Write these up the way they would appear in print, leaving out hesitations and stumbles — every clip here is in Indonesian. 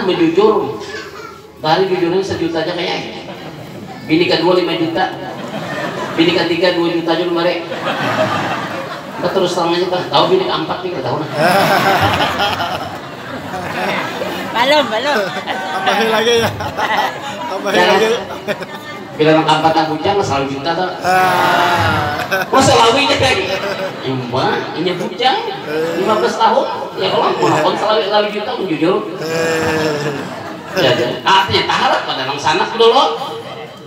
menjujur. Bari jujurnya 1 juta aja kayak. Bini kedua 5 juta. Bini ketiga 2 juta aja kemarin. Kita terus terang aja, tahu bini keempat nih, tahu nah. Belum. Tambahin lagi ya. Tambahin lagi. Bila orang keempat bujang, 1 juta tuh. Masa lawinya kayak gitu? Ini bujang, 15 tahun. Ya kalau mau nonton lawi juta, jujur. Ya, artinya taharap pada orang sana dulu.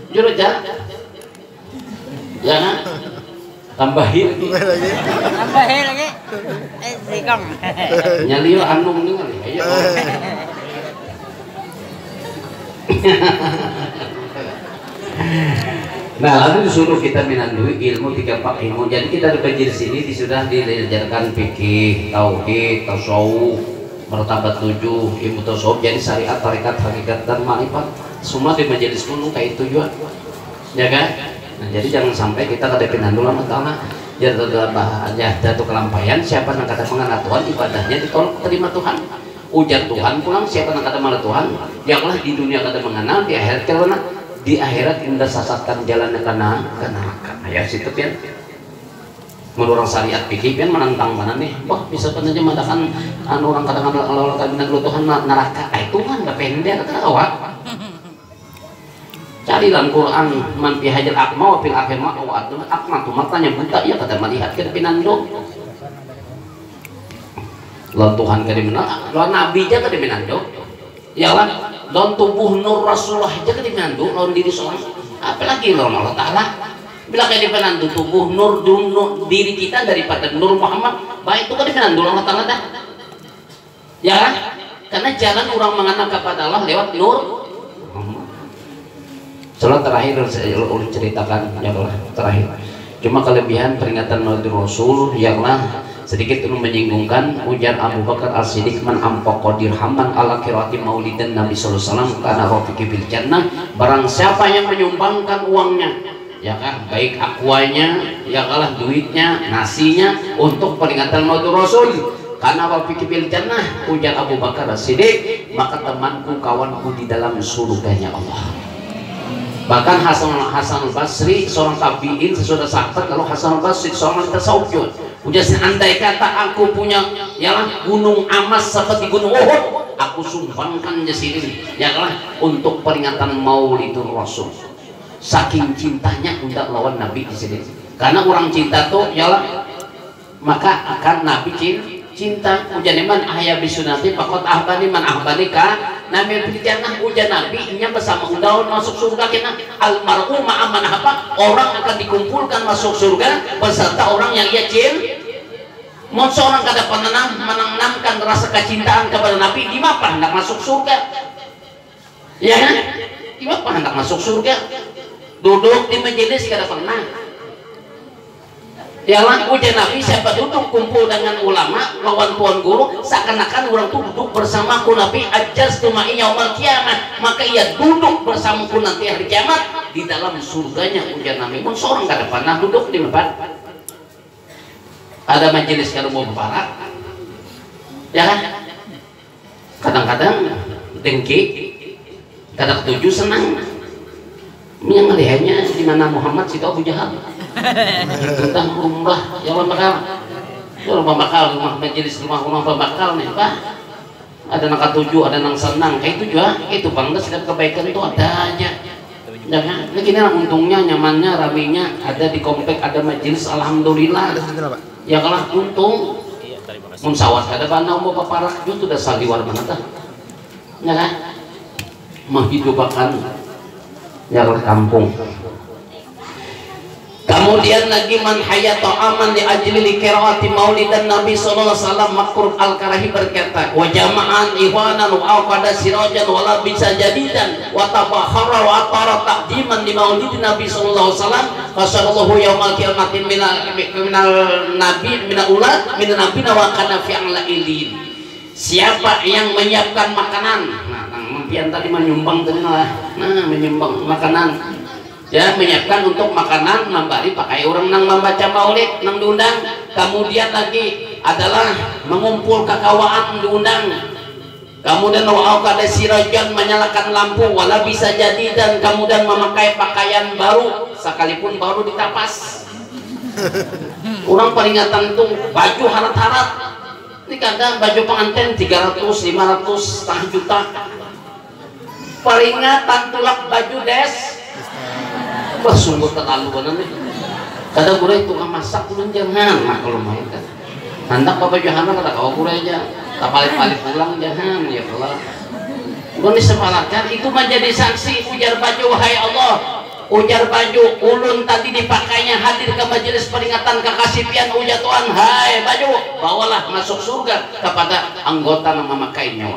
Jujur aja. Ya kan? Tambahin lagi. Sikong. Nyalio anung nih kali. Ayo. Nah, lalu disuruh kita minandui ilmu 3 pak ilmu. Jadi kita di sini sudah diajarkan fikih, tauhid, tasawuf, martabat 7, ilmu tasawuf. Jadi syariat, tarekat, hakikat dan ma'rifat semua di majelis kuno kayak tujuan. Ya kan? Nah, jadi jangan sampai kita kadepin dulu sama ta'ala jatuh kelampaian. Siapa yang kata mengenal Tuhan, ibadahnya ditolak terima Tuhan. Ujar Tuhan pulang, siapa yang kata mengenal Tuhan, janganlah di dunia kata mengenal, di akhirat karena di akhirat indah sasatkan jalannya karena neraka. Ya situ pian. Menurut syariat fikih pian menantang mana nih? Wah, bisa kan aja mengatakan orang katakan Allah kabinat Tuhan neraka. Tuhan enggak pendek kata awak. Cari dalam Quran man fi hajal akma wa fil akhir ma wa akma tuh matanya buta ya kata melihat ke pinando. Lawan Tuhan ke dimana? Lawan nabi aja ke pinando. Ya lah, lawan tubuh nur Rasulullah aja ke pinando, lawan diri seorang. Apalagi lawan Allah Taala. Bila kayak pinando tubuh nur diri kita daripada nur Muhammad, baik itu ke pinando Allah Taala dah. Ya kan? Karena jalan orang mengenal kepada Allah lewat nur. Salat terakhir saya ceritakan adalah terakhir. Cuma kelebihan peringatan Maulid Rasul yaklah sedikit itu menyinggungkan ujar Abu Bakar As-Siddiq man ampoqo dirhaman ala qiraati maulidan Nabi sallallahu alaihi wasallam kana rafiqi bil jannah. Barang siapa yang menyumbangkan uangnya, ya kan, baik akuanya, ya kalah duitnya, nasinya untuk peringatan Maulid Rasul karena rafiqi bil jannah, ujar Abu Bakar As-Siddiq, maka temanku kawanku di dalam surganya Allah. Bahkan Hasan Basri seorang tabiin sesudah sahabat, kalau Hasan Basri seorang tasawuf udah andai kata aku punya yalah gunung emas seperti gunung Uhud, aku sumbangkan di sini ya lah untuk peringatan Maulidul Rasul. Saking cintanya untuk lawan Nabi di sini. Karena orang cinta tuh yalah maka akan Nabi cinta. Ujian man ahya bisunati faqad ahbani man ahbanika. Nabi berjannah ujian Nabi nya bersama undaun masuk surga kena almarhum ma'aman apa orang akan dikumpulkan masuk surga beserta orang yang ia cinta. Mau seorang kada menanamkan rasa kecintaan kepada Nabi, di mana hendak masuk surga? Ya kan? Di mana hendak masuk surga? Duduk di majelis kada pernah. Ya lah, ujian Nabi siapa duduk kumpul dengan ulama lawan tuan guru seakan-akan orang tuh duduk bersama ku Nabi ajaz tuma'i yaumal kiamat, maka ia duduk bersama ku nanti hari kiamat di dalam surganya ujian Nabi. Pun seorang kada pernah duduk di tempat ada majelis kalau mau berparak ya kan, kadang-kadang dengki, kadang ketujuh senang yang melihatnya di mana Muhammad situ Abu Jahal tentang umrah ya rumah bakal rumah majelis rumah bakal nih Pak, ada nang ketujuh ada nang senang kayak itu juga itu bangga setiap kebaikan itu ada aja ya kan. Ini untungnya nyamannya ramenya ada di komplek ada majelis alhamdulillah ya kalah untung munsawat ada bana mau paparak itu sudah saliwar banget ya kan menghidupakan ya kampung. Kemudian lagi man hayata aman di ajli li qiraati maulidan Nabi sallallahu alaihi wasallam Makruf Al-Karahi berkata wa jama'an ihwanan wa aqada sirajan wala bisa jadidan wa tabakhara wa atara taqdiman di maulid Nabi sallallahu alaihi wasallam fasallallahu yaumal qiyamati minal nabi minal ulad minan nabi wa kana fi ilin. Siapa yang menyiapkan makanan, mimpian tadi menyumbang tadi menyumbang makanan ya, menyiapkan untuk makanan membari pakai orang nang membaca maulid nang diundang. Kemudian lagi adalah mengumpul kakawaan diundang Kemudian wa'au kada sirajan menyalakan lampu wala bisa jadi, dan kemudian memakai pakaian baru sekalipun baru ditapas. Orang peringatan tuh baju harat-harat ini kadang baju pengantin 300 500 setengah juta, peringatan tulak baju des wah sungguh terlalu nih. Kadang gue itu masak ulun jangan nah kalau main kan hendak bapak Johana kata kau gue aja tak balik-balik pulang jangan ya Allah. Gue disepakatkan itu menjadi saksi ujar baju wahai Allah, ujar baju ulun tadi dipakainya hadir ke majelis peringatan kekasipian ujar Tuhan, hai baju bawalah masuk surga kepada anggota yang memakainya.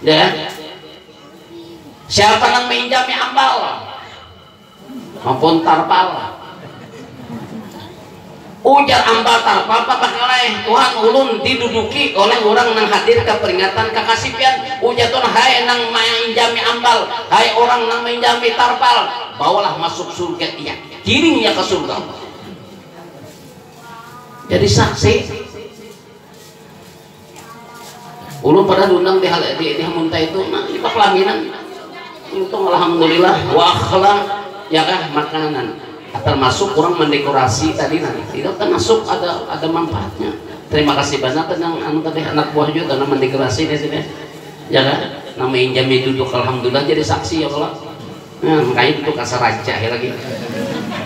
Ya, siapa yang menjami ambal maupun tarpal, ujar ambal tarpal pakai Tuhan ulun diduduki oleh orang yang hadir ke peringatan kekasipian ujar Tuhan, hai nang menjami ambal, hai orang nang menjami tarpal, bawalah masuk surga iya, kiringnya ke surga. Jadi saksi ulun pada diundang di Hamunta itu, nah di pelaminan itu alhamdulillah waklah ya kah makanan, termasuk orang mendekorasi tadi nanti itu termasuk ada manfaatnya. Terima kasih banyak tentang tadi anak buah juga karena mendekorasi di sini ya kan, namanya jami duduk alhamdulillah jadi saksi ya Allah. Nah, makanya itu kasar raja ya lagi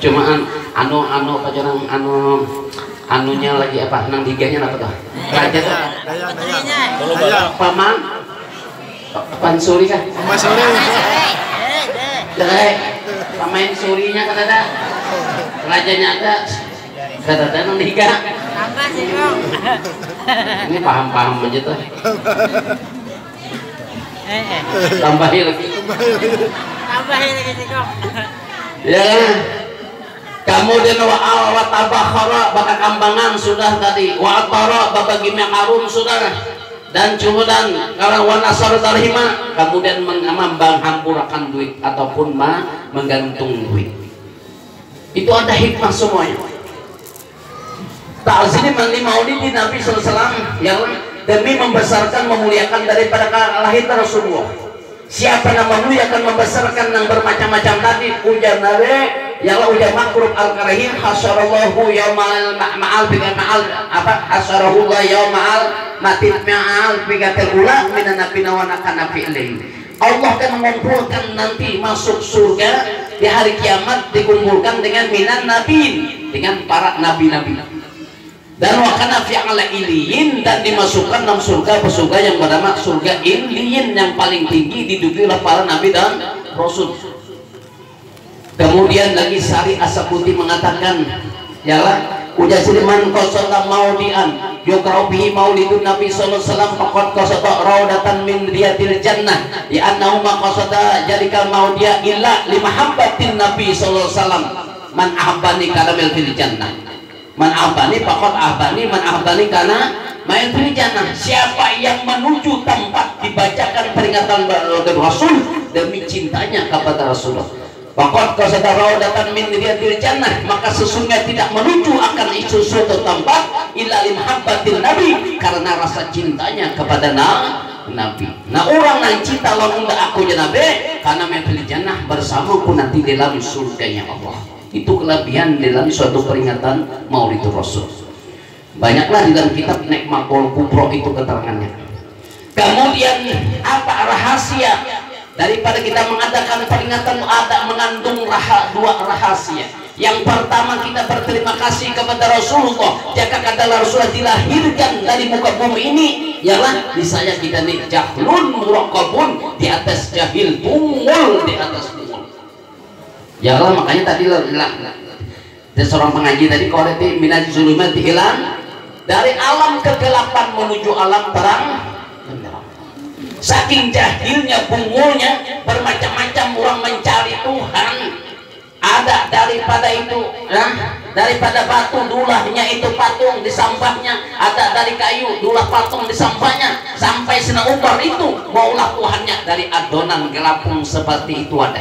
cuman anu pacaran anunya lagi apa nang diganya apa tuh raja tuh paman pansuri kan Pansuri. pemain surinya kata ada rajanya ada kata ada nang diga Tambah sih kong. ini paham aja tuh tambahin lagi sih kong. ya kemudian wa tabakhara bakal kambangan sudah tadi, wa atara babagi mengarun sudah, dan kemudian kalau wa nasar tarhima kemudian mengambang hampurakan duit ataupun menggantung duit. Itu ada hikmah semuanya. Ta'zim maulid Nabi sallallahu alaihi wasallam yang demi membesarkan memuliakan daripada lahir Rasulullah. Siapa yang memuliakan membesarkan yang bermacam-macam tadi ujar Nabi yalah ujar makrub al-karahin hasyarallahu yaumal ma'al bigan ma'al apa hasyarahullah yaumal matit ma'al bigatil ula minan nabina wa nakana fi'lih. Allah akan mengumpulkan nanti masuk surga di hari kiamat dikumpulkan dengan minan nabiin, dengan para nabi-nabi, dan wakana fi'ala iliyin, dan dimasukkan dalam surga yang bernama surga iliyin yang paling tinggi diduduki oleh para nabi dan rasul. Kemudian lagi Sari Asaputi mengatakan yalah ujar siriman qasada maudian yukrau bihi maulidun Nabi sallallahu alaihi wasallam faqad qasada raudatan min riyadil jannah ya annahu ma qasada jalikal maudia illa limahabbatin Nabi sallallahu alaihi wasallam man ahabbani kana fil jannah man ahabbani faqad ahabbani man ahabbani kana main fil jannah. Siapa yang menuju tempat dibacakan peringatan Rasul demi cintanya kepada Rasulullah, Pakot kau sedara datang min riyadil jannah, maka sesungguhnya tidak menuju akan isu suatu tempat illa limhabbatil nabi, karena rasa cintanya kepada nabi. Nah orang yang cinta lawan aku ya nabi karena mefil jannah bersamaku nanti dalam surganya Allah. Itu kelebihan dalam suatu peringatan Maulidul Rasul. Banyaklah di dalam kitab Nikmatul Kubro itu keterangannya. Kemudian apa rahasia daripada kita mengadakan peringatan? Ada mengandung dua rahasia. Yang pertama, kita berterima kasih kepada Rasulullah. Jika kata Rasulullah dilahirkan dari muka bumi ini, ialah di saya kita nih jahlun muraqabun, di atas jahil, bungul di atas bungul. Ialah makanya tadi dan seorang pengaji tadi koleti minaj zulumati hilang, dari alam kegelapan menuju alam terang. Saking jahilnya, bungulnya, bermacam-macam orang mencari Tuhan. Ada daripada itu, daripada batu dulahnya itu patung disampahnya, ada dari kayu dulah patung disampahnya, sampai sena ubar itu maulah Tuhannya dari adonan gelapung seperti itu ada.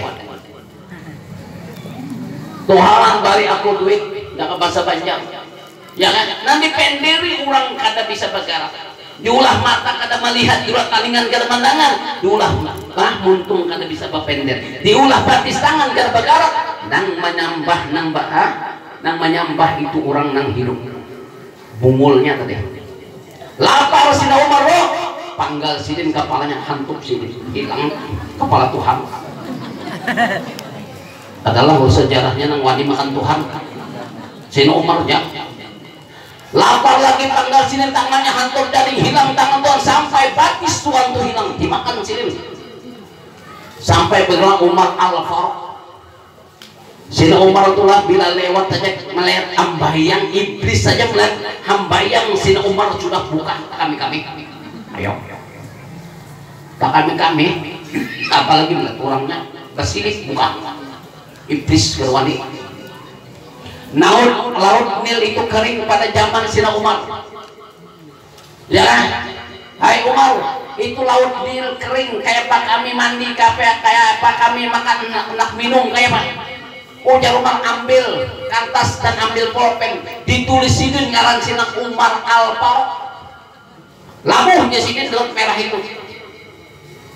Tuhan bari aku duit, jangan bahasa banyak, ya kan? Nanti pendiri orang kada bisa bergerak. diulah mata kada melihat, diulah talingan kada mandangan, diulah muntung kada bisa bapender, diulah batis tangan kada bagarak, nang menyambah itu orang nang hidup bungulnya tadi lapar Sina Umar roh panggal sidin kepalanya hantuk sidin hilang kepala Tuhan adalah sejarahnya nang wani makan Tuhan Sina Umar ya lapar lagi panggal sidin tangannya hantuk dari hilang tangan Tuhan sampai batis Tuhan tuh hilang dimakan sidin sampai bergerak Umar Al-Faruq. Sina Umar itulah bila lewat saja melihat hambayang iblis saja melihat hambayang Sina Umar sudah bukan kami ayo tak kami apalagi melihat orangnya kesilik bukan iblis kerwani laut Nil itu kering pada zaman Sina Umar ya hai Umar itu laut Nil kering kayak pak kami mandi kayak pak kami makan nak minum kayak pak ujar Umar ambil kertas dan ambil pulpen ditulis sidin ngaran Sina Umar Al-Faruq lamuhnya sidin dalam merah itu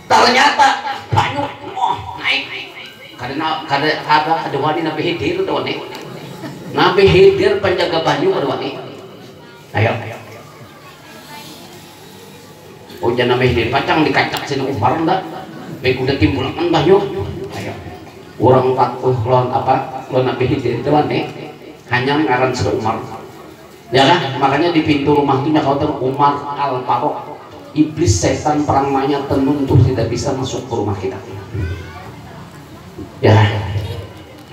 ternyata banyak naik karena ada wani nabi hidir nabi hidir penjaga banyu ada wani ayo ujar nabi hidir pacang dikacak Sina Umar enggak baik udah timbul banyu ayo orang 40 lawan Nabi Hidir itu hanya ngaran Sina Umar ya kan makanya di pintu rumah itu kau tahu Umar Al-Faruq iblis setan perangmanya tenuntuh tidak bisa masuk ke rumah kita ya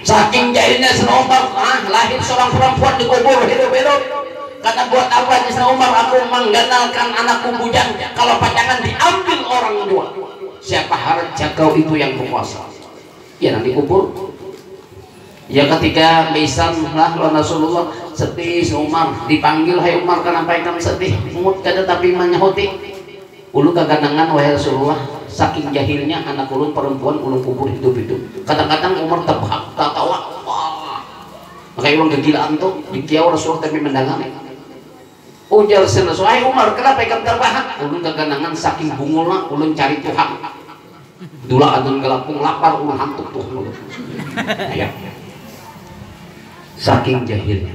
saking jahilnya Sina Umar lahir seorang perempuan di kubur hidup-hidup kata buat apa Sina Umar aku mengganalkan anakku bujang kalau pacangan diambil orang dua siapa harja kau itu yang berkuasa ya nanti kubur ya ketika besan lah Rasulullah sedih Umar dipanggil hai Umar kenapa kamu sedih mut kada tapi menyahuti ulu kaganangan wahai Rasulullah saking jahilnya anak ulun perempuan ulun kubur hidup-hidup kadang-kadang Umar terbahak tawa makanya ulun kegilaan tuh dikiau Rasulullah tapi mendangan ujar Rasulullah hai Umar kenapa kamu terbahak ulun kaganangan saking bungulna ulun cari Tuhan dulu adun gelapung lapar ulun hantuk tuh ayo saking jahilnya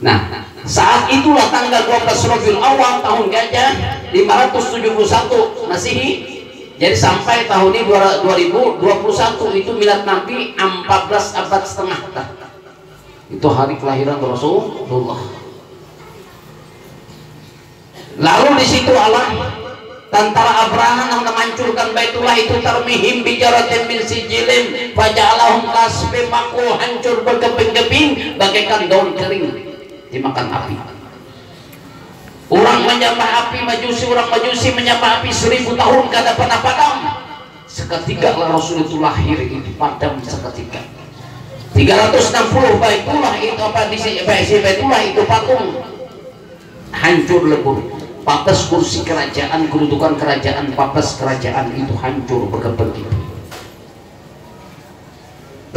nah saat itulah tanggal 12 Rabiul Awal tahun gajah 571 Masehi jadi sampai tahun ini 2021 itu milad Nabi 14 abad setengah itu hari kelahiran Rasulullah lalu di situ Allah tentara Abraha yang menghancurkan Baitullah itu tarmihim bijaratin min sijilin faja'alahum kasfim makul hancur berkeping-keping bagaikan daun kering dimakan api orang menyembah api orang majusi menyembah api 1000 tahun kada pernah padam seketika Rasul itu lahir itu padam seketika 360 Baitullah itu apa di Baitullah itu patung hancur lebur papas kursi kerajaan kedudukan kerajaan papas kerajaan itu hancur berkeping.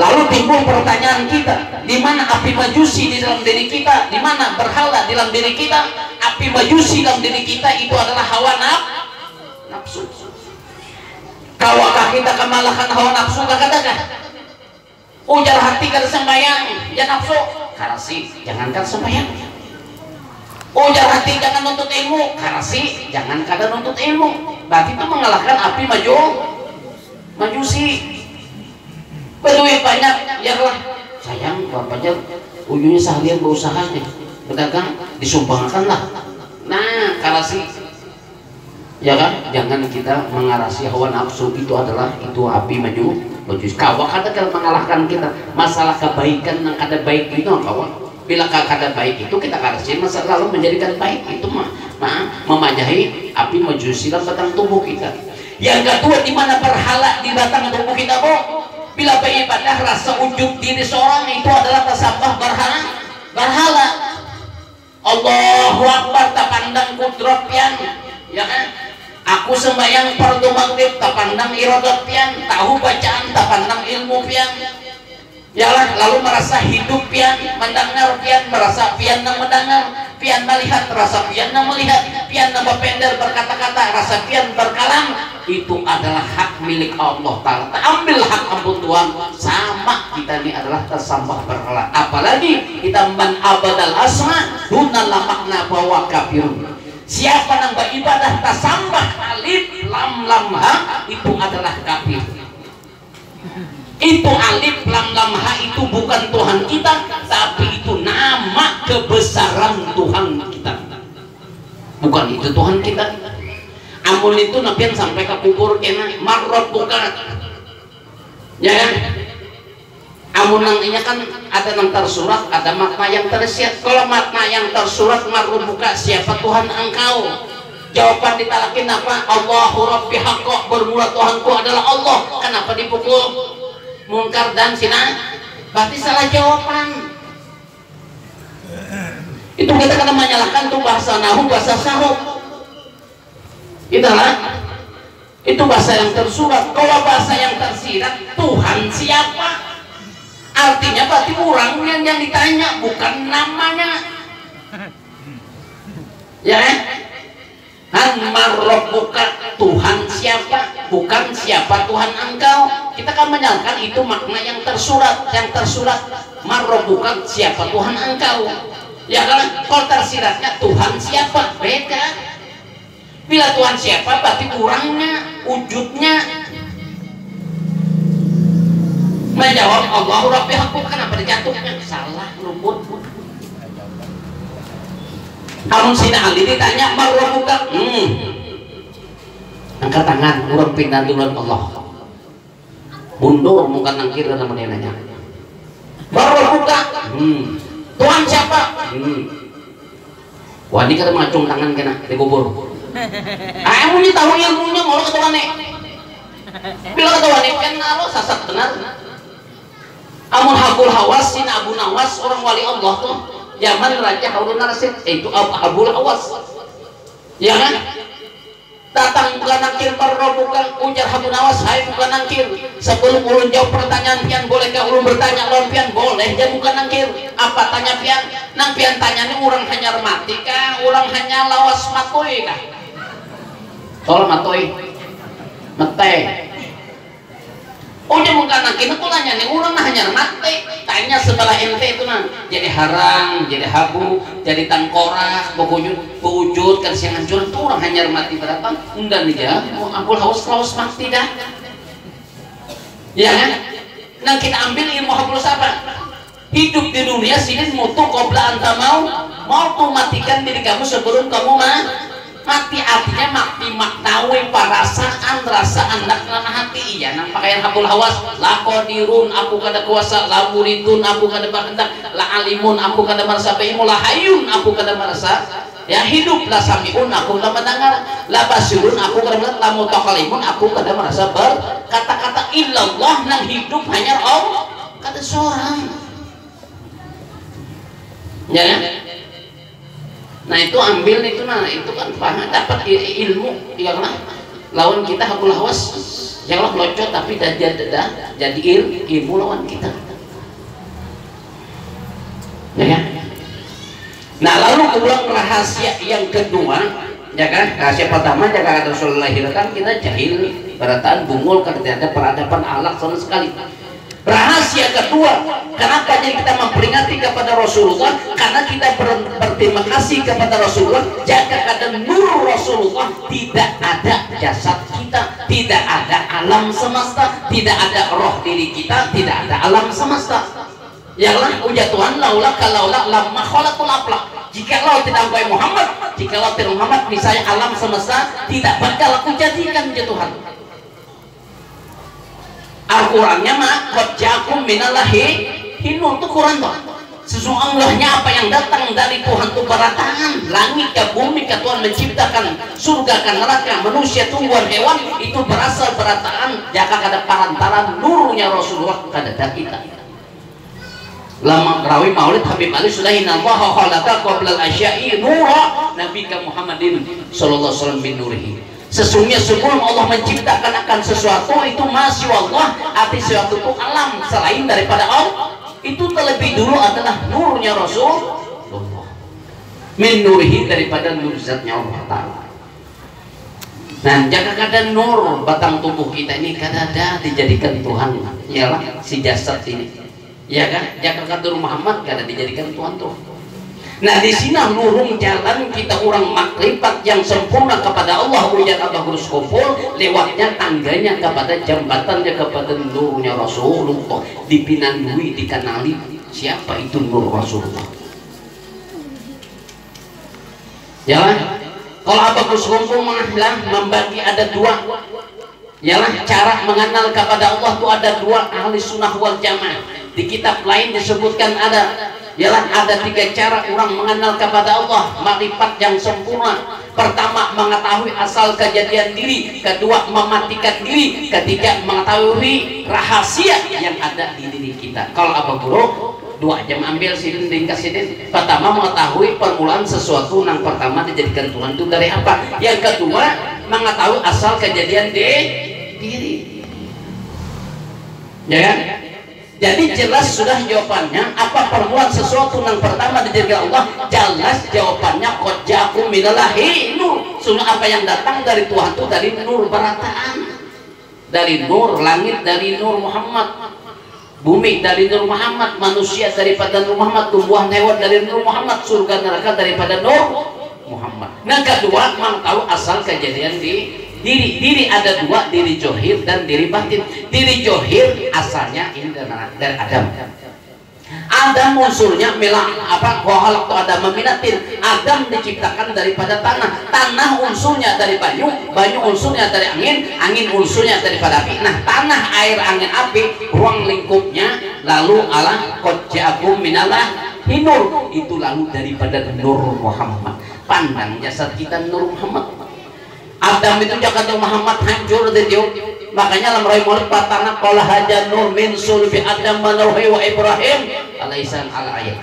Lalu timbul pertanyaan kita, di mana api majusi di dalam diri kita, di mana berhala di dalam diri kita? Api majusi dalam diri kita itu adalah hawa nafsu. Kawakah kita kemalahan hawa nafsu katakan? Ujar hati kada sembayang, ya nafsu, karasi jangankan sembayang. Ujar hati jangan nuntut ilmu, karasi jangan kada nuntut ilmu. Berarti itu mengalahkan api majusi. Berduit banyak, ya lah. Sayang, bapaknya ujungnya seharian berusahanya, berdagang, disumbangkan lah. Nah, karasi, ya kan? Jangan kita mengarasi hawa nafsu itu adalah itu api majusi. Kawak ada kalau mengalahkan kita. Masalah kebaikan yang kada baik itu kawak. Bila kada baik itu kita karasi masa lalu menjadikan baik itu memajahi api majusi dalam batang tubuh kita. Yang kedua di mana berhala di batang tubuh kita bila beribadah rasa ujub diri seorang itu adalah tasabah berhala. Allahu Akbar tak pandang kudrat pian ya kan. Aku sembahyang fardu maghrib tak pandang iradat pian, tahu bacaan tak pandang ilmu pian. Yalah, lalu merasa hidup pian, mendengar pian, merasa pian yang mendengar. pian melihat, rasa pian melihat, pian bapender berkata-kata, rasa pian berkalam. Itu adalah hak milik Allah Ta'ala. Ambil hak ampun Tuhan, sama kita ini adalah tersambah berhala. Apalagi kita man abadal asma dunallah makna bahwa kafirun. Siapa yang beribadah tasambah alif lam lam ha, itu adalah kafir. Itu alif lam lam ha itu bukan Tuhan kita, tapi itu nama kebesaran Tuhan kita. Bukan itu Tuhan kita. Amun itu nabian sampai ke kubur kena marot bukan. Ya kan? Amun nangnya kan ada yang tersurat, ada makna yang tersirat. Kalau makna yang tersurat marot buka, siapa Tuhan engkau? Jawaban ditalakin apa? Allahu Rabbi haqqo, bermula Tuhanku adalah Allah. Kenapa dipukul? Munkar dan sina, berarti salah jawaban. Itu kita kena menyalahkan tuh bahasa nahu, bahasa saruf. Itulah, itu bahasa yang tersurat. Kalau bahasa yang tersirat, Tuhan siapa? Artinya berarti orang yang ditanya, bukan namanya. Ya, Rabbuka, Tuhan siapa? Bukan siapa Tuhan engkau. Kita kan menyalahkan itu makna yang tersurat. Yang tersurat, Rabbuka, siapa Tuhan engkau? Ya kan? Kalau tersiratnya Tuhan siapa? Beda. Bila Tuhan siapa berarti kurangnya, wujudnya. Menjawab Allahu Rabbi haqqo, kenapa dijatuhnya? Salah, luput. Amun sina Ali ditanya marwabuka, angkat tangan, urang pindah duluan Allah. Mundur mungkin nangkir nama dia nanya. Marwabuka, Tuhan siapa? Wah ini kada macung tangan kena dikubur. Amun tahu ilmunya mau ketua nek. Bila ketua nek kan Allah sasat benar. Amun Habul Hawas sin Abu Nawas orang wali Allah tuh zaman Raja Harun Ar-Rasyid, itu Habul Hawas. Ya kan? Datang bukan nangkir marwabuka, ujar Habul Nawas, hai bukan nangkir. Sebelum ulun jawab pertanyaan pian, bolehkah ulun bertanya lawan pian? Boleh, dia bukan nangkir. Apa tanya pian? Nang pian tanya ini orang hanya mati kah? Orang hanya lawas matoy kah? Soal matoy mate. Oh dia bukan nangkir, aku tanya nih orang hanya mati. Tanya setelah ente itu nah, jadi harang, jadi habu, jadi tangkorak, bewujud kan siang hancur itu orang hanya mati berapa? Undan dia, aku lawas mati dah. Ya kan? Nah kita ambil ilmu habul sabar. Hidup di dunia sini mutu qobla anta mau tuh matikan diri kamu sebelum kamu mati. Artinya mati maknawi perasaan rasa anak dan hati. Iya nang pakaian habul hawas, la qadirun aku kada kuasa, la muridun aku kada berkehendak, la alimun aku kada merasa baimu, la hayyun aku kada merasa ya hidup, la samiun aku kada mendengar, la basirun aku kada melihat, la mutakalimun aku kada merasa berkata-kata. Illallah nang hidup hanya Allah, kada seorang. Ya kan? Nah itu ambil itu, nah itu kan paham dapat ilmu ya kan? Lawan kita habul hawas ya Allah locot tapi jadi ilmu lawan kita. Ya kan? Nah lalu ulang rahasia yang kedua, ya kan? Rahasia pertama jaga Rasulullah kan kita jahil nih, berataan bungul kan tidak ada peradaban alak sama sekali. Rahasia kedua, kenapa kita memperingati kepada Rasulullah? Karena kita berterima kasih kepada Rasulullah. Jaga keadaan nur Rasulullah, tidak ada jasad kita, tidak ada alam semesta, tidak ada roh diri kita, tidak ada alam semesta. Yalah ujar Tuhan, laula kalaula lamma khalaqul aflaq. Jikalau tidak engkau Muhammad, jikalau tidak Muhammad, misalnya alam semesta tidak bakal aku jadikan ya Tuhan. Al-Qurannya mah qadjakum minallahi hinun tuh Quran tuh. Sesungguhnya apa yang datang dari Tuhan itu berataan, langit ke bumi ke Tuhan menciptakan surga ke neraka, manusia tumbuhan hewan itu berasal berataan jaka kada parantaran nurnya Rasulullah kada kita. Lama rawi maulid Habib Ali Sulahin Allah khalaqa qabla al-asya'i nura nabika Muhammadin sallallahu alaihi wasallam bin nurihi. Sesungguhnya sebelum Allah menciptakan akan sesuatu itu masya Allah, arti sesuatu itu alam selain daripada Allah itu terlebih dulu adalah nurnya Rasulullah. min nurihi daripada nur zatnya Allah Ta'ala. Nah, jika kada nur batang tubuh kita ini kada ada dijadikan Tuhan, ialah si jasad ini, ya kan? Jika kada Muhammad kada dijadikan Tuhan tuh. Nah, di sini lurung jalan kita orang makrifat yang sempurna kepada Allah, ujar Abah Gurus Kufur, lewatnya tangganya kepada jambatannya kepada nurnya Rasulullah, dipinandui, dikenali siapa itu nur Rasulullah. Ya kan? Kalau Abah Gurus Kufur membagi ada dua, ialah cara mengenal kepada Allah itu ada dua, ahli sunnah wal jamaah. Di kitab lain disebutkan ialah ada tiga cara orang mengenal kepada Allah, makrifat yang sempurna. Pertama, mengetahui asal kejadian diri. Kedua, mematikan diri. Ketiga, mengetahui rahasia yang ada di diri kita. Kalau Abah Guru 2 jam ambil sidin ringkas sidin. Pertama, mengetahui permulaan sesuatu yang pertama dijadikan Tuhan itu dari apa. Yang kedua, mengetahui asal kejadian di diri. Ya kan? Jadi jelas sudah jawabannya apa permulaan sesuatu yang pertama dijadikan Allah. Jelas jawabannya qad ja'akum minallahi nur. Sunnah apa yang datang dari Tuhan itu dari nur barataan, dari nur langit, dari nur Muhammad, bumi dari nur Muhammad, manusia daripada nur Muhammad, tumbuhan hewan dari nur Muhammad, surga neraka daripada nur Muhammad. Nah, kedua, mengetahui asal kejadian di diri ada dua, diri johir dan diri batin. Diri johir asalnya ini dari Adam. Adam unsurnya milah apa? Wahalaqtu Adam minatin. Adam diciptakan daripada tanah. Tanah unsurnya dari banyu, banyu unsurnya dari angin, angin unsurnya daripada api. Nah, tanah, air, angin, api, ruang lingkupnya lalu ala qad ja'akum minallahi nur. Itu lalu daripada nur Muhammad. Pandang jasad kita nur Muhammad. Adam itu jagat Muhammad hancur dia. Makanya dalam Rai Maulid patana qala haja nur min sulbi Adam wa Nuh wa Ibrahim alaihissalam ala ayat.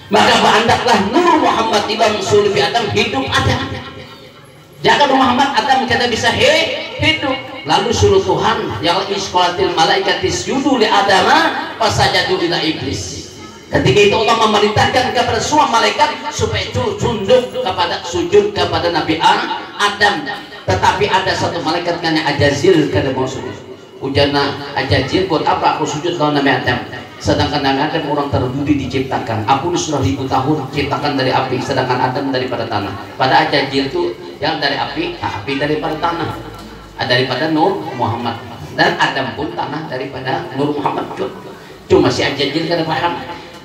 Maka berandaklah nur Muhammad ibn sulbi Adam hidup Adam. Jagat Muhammad Adam kita bisa hidup. Lalu suruh Tuhan ya isqalatil malaikati isjudu li Adama fasajadu ila iblis. Ketika itu Allah memerintahkan kepada semua malaikat supaya tunduk kepada sujud kepada Nabi Adam. Tetapi ada satu malaikat yang ajazil kada mau sujud. Ujana ajazil buat apa aku sujud lawan Nabi Adam? Sedangkan Nabi Adam orang terduri diciptakan. Aku sudah 1000 tahun ciptakan dari api, sedangkan Adam daripada tanah. Pada ajazil itu yang dari api, api daripada tanah, daripada Nur Muhammad. Dan Adam pun tanah daripada Nur Muhammad. Cuma si ajazil kada paham.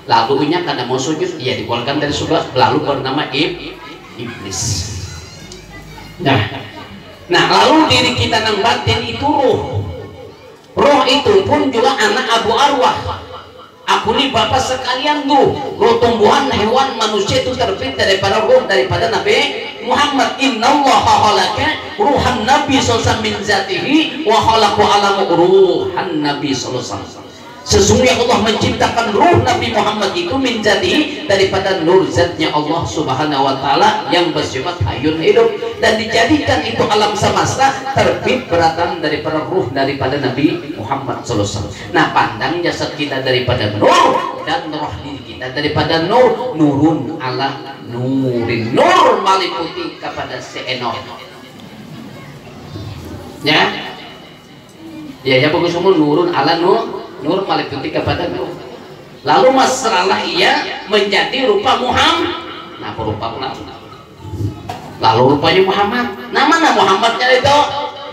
Lalu nya karena mau sujud, ia dikeluarkan dari surga, lalu bernama iblis. Nah, lalu diri kita nang batin itu ruh. Ruh itu pun juga anak Abu Arwah. Aku nih bapak sekalian tuh, ruh tumbuhan, hewan, manusia itu terbit daripada ruh daripada Nabi Muhammad. Innallaha khalaqa ruhan Nabi sallallahu min zatihi wa khalaqa alamu ruhan Nabi sallallahu. Sesungguhnya Allah menciptakan ruh Nabi Muhammad itu menjadi daripada nur zatnya Allah Subhanahu wa taala yang bersifat hayyun hidup, dan dijadikan itu alam semesta terbit beratan daripada ruh daripada Nabi Muhammad sallallahu alaihi wasallam. Nah, pandang jasad kita daripada nur dan roh diri kita daripada nur, nurun ala nurin, nur meliputi kepada seenor. Ya bagus semua nurun ala nur meliputi kepada nur. Lalu masalah ia menjadi rupa Muhammad. Nah, rupa lalu rupanya Muhammad. Nama Muhammadnya itu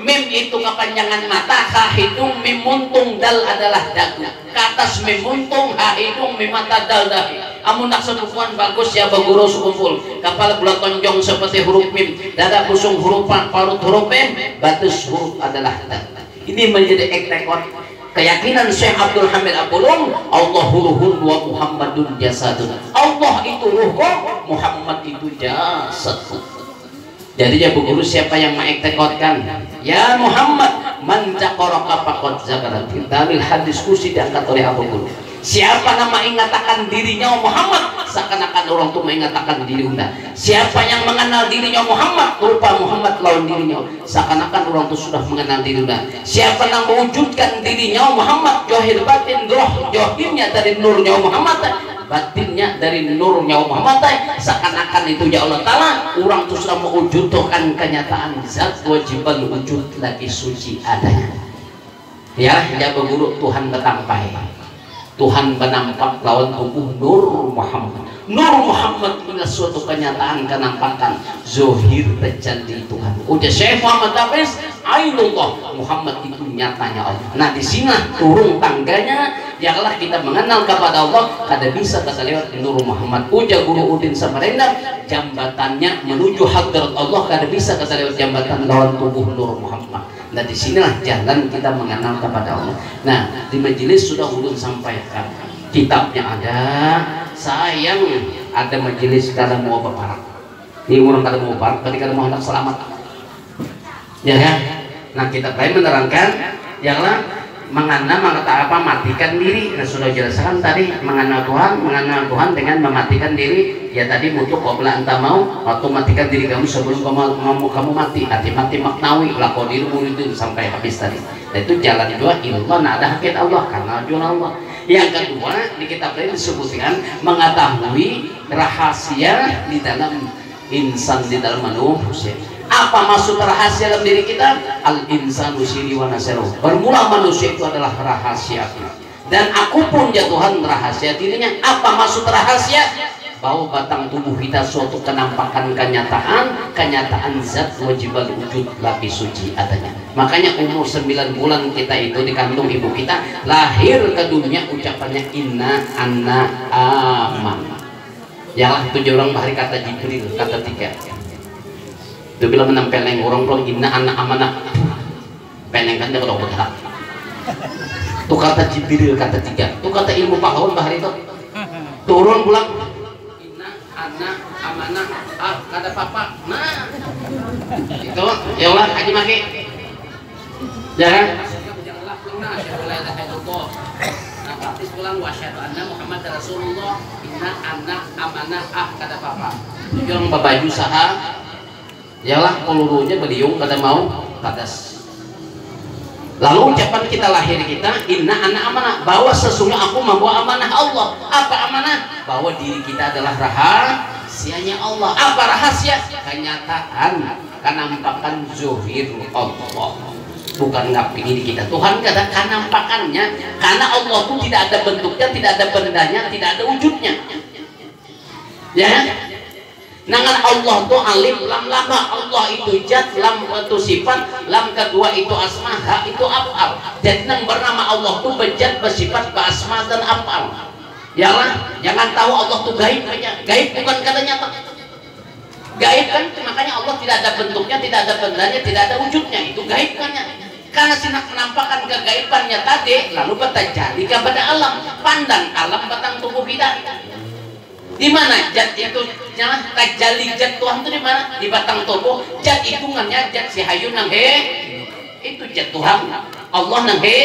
mim itu kepanjangan mata, ha hidung, mim muntung, dal adalah dagu. Ke atas mim muntung, ha hidung, mim mata, dal dahi. Amun nak sebukuan bagus ya baguro sukumpul. Kepala bulat tonjong seperti huruf mim, dada busung huruf parut huruf mim, batus huruf adalah dal. Ini menjadi ektekor keyakinan Syekh Abdul Hamid Abulung, Allahu ruhun wa Muhammadun jasadun. Allah itu ruhku, Muhammad itu jasad. Jadi ya bu guru, siapa yang mengektekotkan ya Muhammad man taqaraka faqad zakara. Dalil hadis kursi diangkat oleh Abu Guru. Siapa nama mengatakan dirinya Muhammad, seakan-akan orang itu mengatakan diri unda. Siapa yang mengenal dirinya Muhammad, rupa Muhammad lawan dirinya, seakan-akan orang itu sudah mengenal diri unda. Siapa yang mewujudkan dirinya Muhammad, johir batin, roh johirnya dari nurnya Muhammad, batinnya dari nurnya Muhammad seakan-akan itu ya Allah Ta'ala orang tuh sudah mewujudkan kenyataan zat wajiban wujud lagi suci adanya ya guru Tuhan bertampai Tuhan menampak lawan tubuh Nur Muhammad. Nur Muhammad adalah suatu kenyataan kenampakan zohir terjadi Tuhan. Udah Syekh Muhammad Hafiz, Ainullah Muhammad itu nyatanya Allah. Nah di sini turun tangganya, yalah kita mengenal kepada Allah. Kada bisa kita lewat Nur Muhammad. Uja Guru Udin Samarinda, jambatannya menuju hadrat Allah. Kada bisa kita lewat jambatan lawan tubuh Nur Muhammad. Nah disinilah jalan kita mengenal kepada Allah. Nah di majelis sudah ulun sampaikan kitabnya ada, sayang ada majelis kada mau berparak. Ini orang kada mau berparak, ketika mau hendak selamat. Ya kan? Nah kita lain menerangkan, janganlah mengata apa matikan diri. Nah sudah jelaskan tadi mengenal Tuhan dengan mematikan diri. Ya tadi butuh qabla anta mau waktu matikan diri kamu sebelum kamu mati. Mati maknawi lako diri muridin sampai habis tadi. Nah itu jalan dua ilmu nah ada hakikat Allah karena jual Allah. Yang kedua di kitab lain disebutkan mengetahui rahasia di dalam insan di dalam manusia. Apa maksud rahasia dalam diri kita? Al insanu siri wa nasaru. Bermula manusia itu adalah rahasia. Dan aku pun ya Tuhan rahasia dirinya. Apa maksud rahasia? Bahwa batang tubuh kita suatu kenampakan kenyataan zat wajibal wujud lagi suci adanya. Makanya umur 9 bulan kita itu di kandung ibu kita lahir ke dunia ucapannya inna anna aman. Yalah 7 orang bahari kata Jibril kata 3. Dia bilang menempel yang orang inna anak amanah peneng kan dia kalau berhak itu kata Jibril kata 3 itu kata ilmu pahlawan bahar itu turun pulang inna anak amanah kata papa nah itu ya Allah haji maki jangan nah praktis pulang wasyadu anna Muhammad Rasulullah inna anak amanah kata papa yang babaju saha yalah pelurunya beliung kada mau kadas. Lalu ucapan kita lahir kita inna anak amanah bahwa sesungguhnya aku membawa amanah Allah. Apa amanah? Bahwa diri kita adalah rahasianya Allah. Apa rahasia? Kenyataan kenampakan zuhir Allah. Bukan ngapain diri kita. Tuhan kata kenampakannya karena Allah itu tidak ada bentuknya, tidak ada bendanya, tidak ada wujudnya. Ya. Nangan Allah itu alim lam lama Allah itu zat lam itu sifat lam kedua itu asma ha itu afal. Jadi nang bernama Allah itu bejat bersifat beasma dan afal. Yalah jangan tahu Allah itu gaib aja. Gaib bukan kata nyata. Gaib kan makanya Allah tidak ada bentuknya, tidak ada bendanya, tidak ada wujudnya. Itu gaib kan. Karena sinak menampakkan kegaibannya tadi lalu bertajali kepada alam. Pandang alam batang tubuh kita. Di mana zat itu jangan tajali zat Tuhan itu di mana di batang tubuh zat hitungannya zat si hayun nang he itu zat Tuhan Allah nang he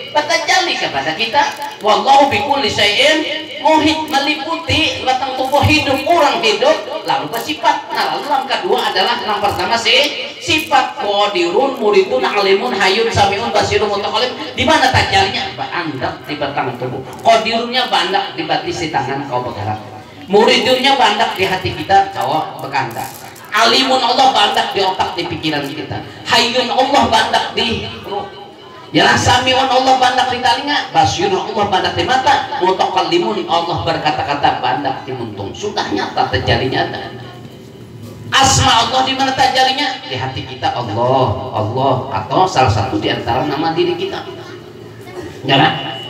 tajali kepada kita wallahu bikulli syai'in muhit meliputi batang tubuh hidup orang hidup lalu bersifat. Nah lalu yang kedua adalah yang pertama sifat qadirun muridun alimun hayun samiun basirun mutakalim. Di mana tajalinya bandak di batang tubuh qadirunnya bandak di batis di tangan kau bergerak muridurnya bandak di hati kita bawa berkanda alimun Allah bandak di otak di pikiran kita hayyun Allah bandak di ruh ya samiun Allah bandak di telinga basirun Allah bandak di mata mutakallimun Allah berkata-kata bandak di muntung. Sudah nyata terjadinya ada asma Allah di mana terjadinya di hati kita Allah atau salah satu di antara nama diri kita jangan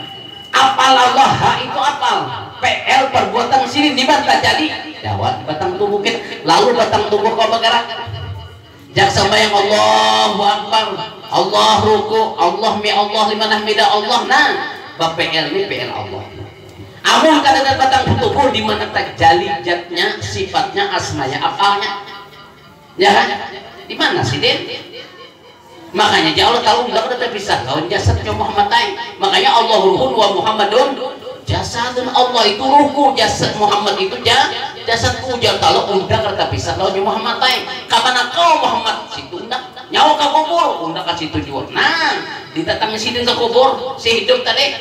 apal Allah itu apal PL perbuatan sini di mana jadi jawab batang tubuh kita lalu batang tubuh kau bergerak jak sampai yang Allahu Akbar Allah ruku Allah mi Allah limanah mida Allah nah PL ini PL Allah amun kadang batang tubuh di mana terjadi zatnya sifatnya asmanya apalnya ya di mana sih Den? Makanya jauh tahu nggak ada terpisah lawan jasadnya Muhammad makanya Allah ruhun wa Muhammadun jasadun Allah itu ruhku jasad Muhammad itu jasadku jangan kalau udah kata pisah lawan Muhammad kapan kau Muhammad situ undak nyawa ke kubur undak ke situ juga nah ditatangnya sini ke kubur si hidup tadi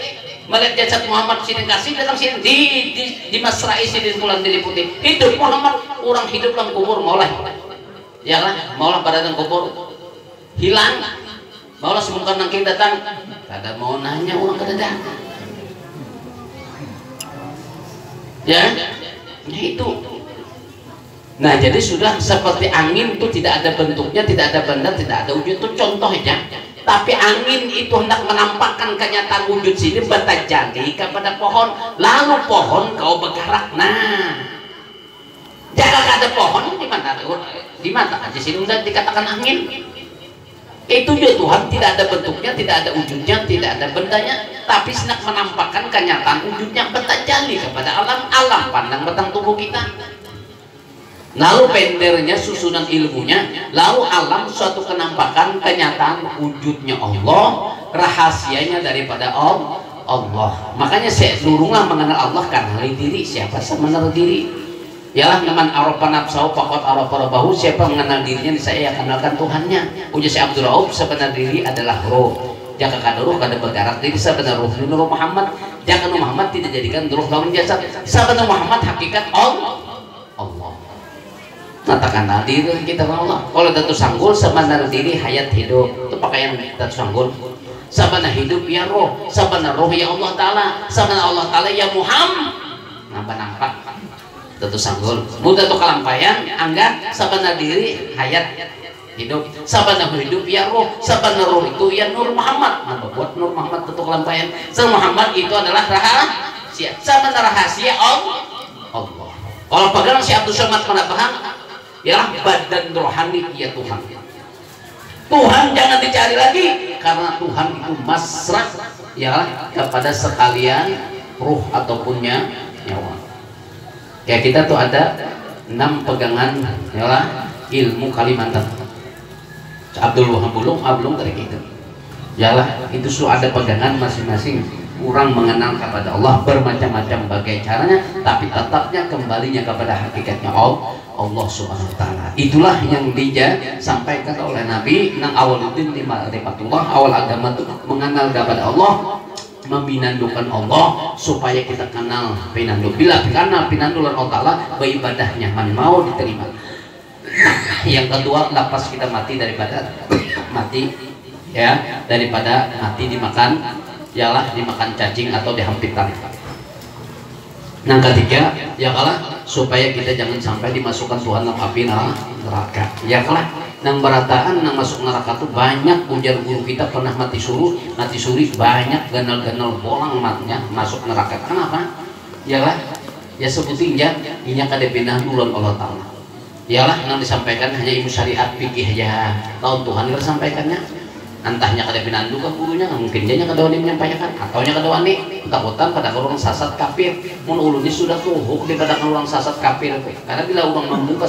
melihat jasad Muhammad sidin kasih datang sini di Masrai sidin pulang diliputi hidup Muhammad orang hidup dalam kubur maulah ya lah maulah pada dalam kubur hilang maulah semungkan nangking datang kada mau nanya orang kada datang ya itu. Nah jadi sudah seperti angin itu tidak ada bentuknya, tidak ada benda, tidak ada wujud, itu contohnya. Tapi angin itu hendak menampakkan kenyataan wujud sini bertajali kepada pohon, lalu pohon kau bergerak. Nah jangan ada pohon di mana aja sini udah dikatakan angin. Itu juga Tuhan tidak ada bentuknya, tidak ada wujudnya, tidak ada bendanya, tapi hendak menampakkan kenyataan wujudnya bertajali kepada alam pandang batang tubuh kita. Lalu pendernya susunan ilmunya, lalu alam suatu kenampakan kenyataan wujudnya Allah, rahasianya daripada Allah. Makanya saya durunglah mengenal Allah karena diri. Siapa sebenarnya diri? Yalah teman arafa nafsahu faqad arafa rabbahu. Siapa mengenal dirinya saya kenalkan Tuhannya. Ujar Syekh Abdul Rauf sebenarnya diri adalah roh. Jaka kada roh kada bergerak diri sebenarnya roh Nur Muhammad. Jaka Nur Muhammad tidak jadikan roh lawan jasad. Sebenarnya Muhammad hakikat Allah. Katakanlah diri kita Allah. Kalau datu sanggul sebenarnya diri hayat hidup itu pakaian datu sanggul. Sebenarnya hidup ya roh, sebenarnya roh ya Allah Taala, sebenarnya Allah Taala ya Muhammad. Nampak datu sanggul. Mudah tu kalampayan angga sebenarnya diri hayat hidup, sebenarnya hidup ya roh, sebenarnya roh itu ya Nur Muhammad. Nah buat Nur Muhammad datu kalampayan. Muhammad itu adalah rahasia, sebenarnya rahasia Allah. Kalau pegang si Abdul Somad menambahkan ya badan rohani ya Tuhan. Tuhan jangan dicari lagi karena Tuhan itu masrah ya kepada sekalian ruh ataupun nyawa. Kayak kita tuh ada 6 pegangan ya ilmu Kalimantan. Abdul Wahab belum dari itu. Yalah itu ada pegangan masing-masing. Kurang mengenal kepada Allah bermacam-macam bagai caranya, tapi tetapnya kembalinya kepada hakikatnya Allah Subhanahu wa taala. Itulah yang disampaikan oleh Nabi nang awaluddin di ma'rifatullah, awal agama itu mengenal kepada Allah, membinandukan Allah supaya kita kenal pinandu. Bila kenal pinandu Allah taala, beribadahnya mau diterima. Yang kedua, lepas kita mati daripada mati ya, daripada mati dimakan ialah dimakan cacing atau dihampitan. Yang ketiga, ya kalah supaya kita jangan sampai dimasukkan Tuhan dalam api neraka. Ya kalah, nang berataan nang masuk neraka tuh banyak. Ujar guru kita pernah mati suri banyak ganal-ganal bolang matnya masuk neraka. Kenapa? Yalah, ya sebutin inya kada pindah ulun Allah Taala. Yalah, nang disampaikan hanya ilmu syariat fikih ya. Tahu Tuhan sampaikannya. Entahnya kada pinandu ke gurunya, mungkin dia kada wani menyampaikan, atau nya kada wani takutan pada orang sasat kafir. Mun ulunnya sudah tuhuk daripada orang sasat kafir. Karena bila orang membuka